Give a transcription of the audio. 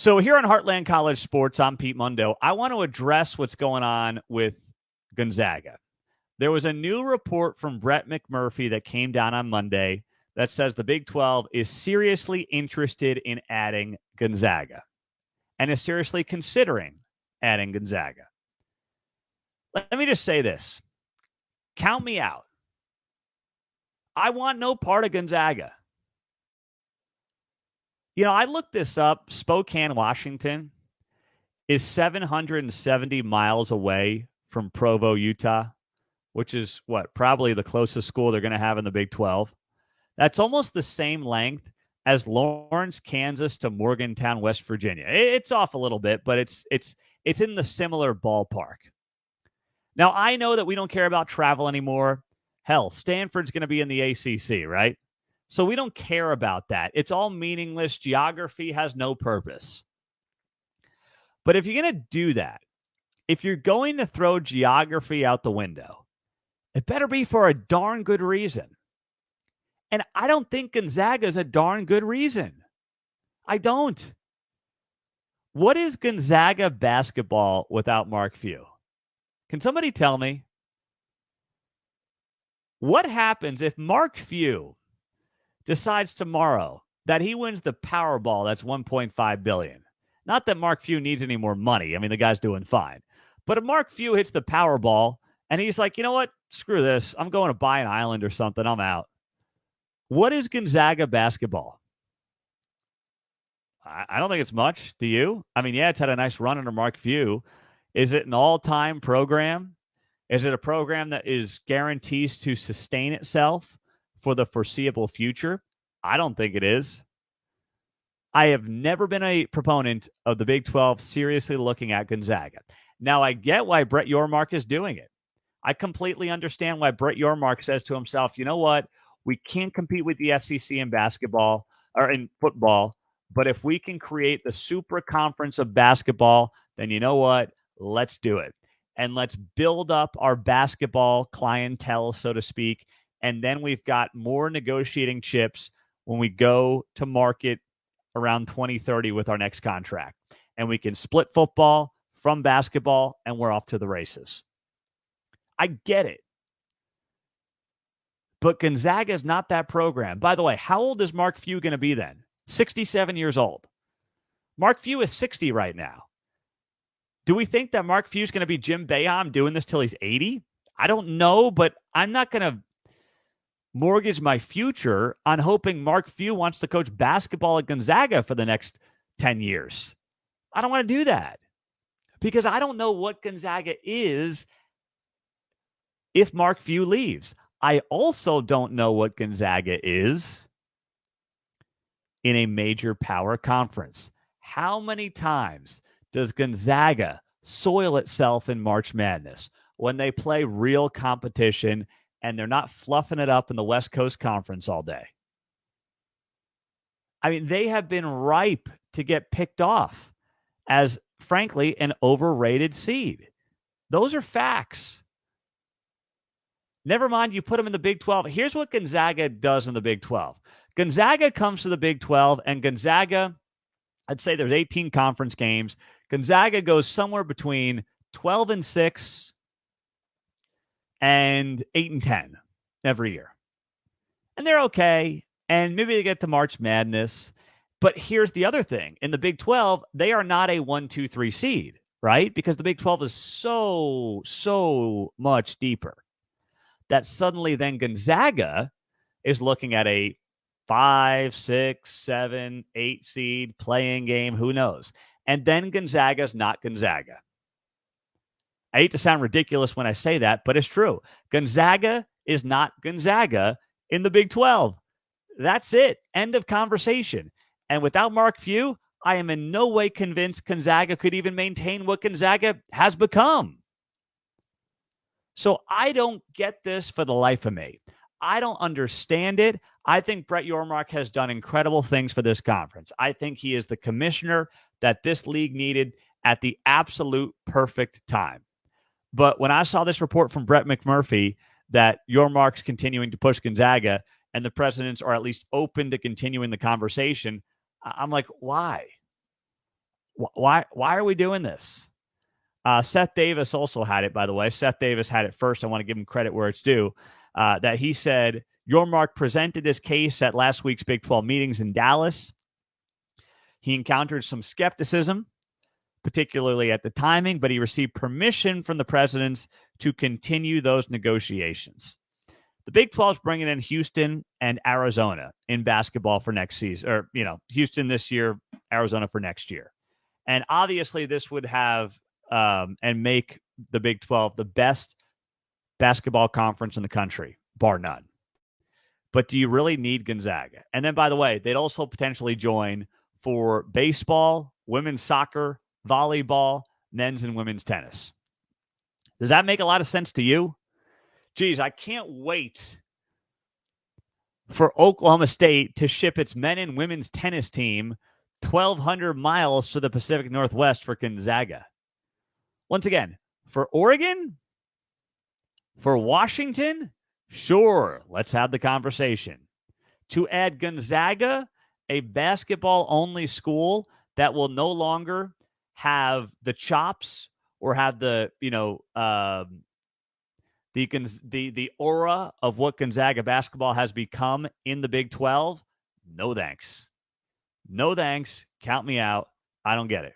So here on Heartland College Sports, I'm Pete Mundo. I want to address what's going on with Gonzaga. There was a new report from Brett McMurphy that came down on Monday that says the Big 12 is seriously interested in adding Gonzaga and is seriously considering adding Gonzaga. Let me just say this. Count me out. I want no part of Gonzaga. You know, I looked this up. Spokane, Washington is 770 miles away from Provo, Utah, which is probably the closest school they're going to have in the Big 12. That's almost the same length as Lawrence, Kansas to Morgantown, West Virginia. It's off a little bit, but it's in the similar ballpark. Now, I know that we don't care about travel anymore. Hell, Stanford's going to be in the ACC, right? So we don't care about that. It's all meaningless. Geography has no purpose. But if you're going to do that, if you're going to throw geography out the window, it better be for a darn good reason. And I don't think Gonzaga is a darn good reason. I don't. What is Gonzaga basketball without Mark Few? Can somebody tell me? What happens if Mark Few decides tomorrow that he wins the Powerball that's $1.5 billion? Not that Mark Few needs any more money. I mean, the guy's doing fine. But if Mark Few hits the Powerball and he's like, you know what? Screw this. I'm going to buy an island or something. I'm out. What is Gonzaga basketball? I don't think it's much. Do you? I mean, yeah, it's had a nice run under Mark Few. Is it an all-time program? Is it a program that is guarantees to sustain itself for the foreseeable future? I don't think it is. I have never been a proponent of the Big 12 seriously looking at Gonzaga. Now, I get why Brett Yormark is doing it. I completely understand why Brett Yormark says to himself, you know what? We can't compete with the SEC in basketball or in football, but if we can create the super conference of basketball, then you know what? Let's do it. And let's build up our basketball clientele, so to speak. And then we've got more negotiating chips when we go to market around 2030 with our next contract. And we can split football from basketball, and we're off to the races. I get it. But Gonzaga is not that program. By the way, how old is Mark Few going to be then? 67 years old. Mark Few is 60 right now. Do we think that Mark Few is going to be Jim Boeheim doing this till he's 80? I don't know, but I'm not going to mortgage my future on hoping Mark Few wants to coach basketball at Gonzaga for the next 10 years. I don't want to do that because I don't know what Gonzaga is if Mark Few leaves. I also don't know what Gonzaga is in a major power conference. How many times does Gonzaga soil itself in March Madness when they play real competition and they're not fluffing it up in the West Coast Conference all day? I mean, they have been ripe to get picked off as, frankly, an overrated seed. Those are facts. Never mind, you put them in the Big 12. Here's what Gonzaga does in the Big 12. Gonzaga comes to the Big 12, and Gonzaga, I'd say there's 18 conference games. Gonzaga goes somewhere between 12-6 and 8-10 every year. And they're okay. And maybe they get to March Madness. But here's the other thing. In the Big 12, they are not a 1, 2, 3 seed, right? Because the Big 12 is so much deeper that suddenly then Gonzaga is looking at a 5, 6, 7, 8 seed playing game. Who knows? And then Gonzaga's not Gonzaga. I hate to sound ridiculous when I say that, but it's true. Gonzaga is not Gonzaga in the Big 12. That's it. End of conversation. And without Mark Few, I am in no way convinced Gonzaga could even maintain what Gonzaga has become. So I don't get this for the life of me. I don't understand it. I think Brett Yormark has done incredible things for this conference. I think he is the commissioner that this league needed at the absolute perfect time. But when I saw this report from Brett McMurphy that Yormark's continuing to push Gonzaga and the presidents are at least open to continuing the conversation, I'm like, why? Why are we doing this? Seth Davis also had it, by the way. Seth Davis had it first. I want to give him credit where it's due. That he said, Yormark presented this case at last week's Big 12 meetings in Dallas. He encountered some skepticism, particularly at the timing, but he received permission from the presidents to continue those negotiations. The Big 12 is bringing in Houston and Arizona in basketball for next season, or, Houston this year, Arizona for next year. And obviously this would have and make the Big 12 the best basketball conference in the country, bar none. But do you really need Gonzaga? And then, by the way, they'd also potentially join for baseball, women's soccer, volleyball, men's and women's tennis. Does that make a lot of sense to you? Geez, I can't wait for Oklahoma State to ship its men and women's tennis team 1,200 miles to the Pacific Northwest for Gonzaga. Once again, for Oregon, for Washington, sure, let's have the conversation. To add Gonzaga, a basketball-only school that will no longer have the chops or have the aura of what Gonzaga basketball has become in the Big 12, no thanks. No thanks. Count me out. I don't get it.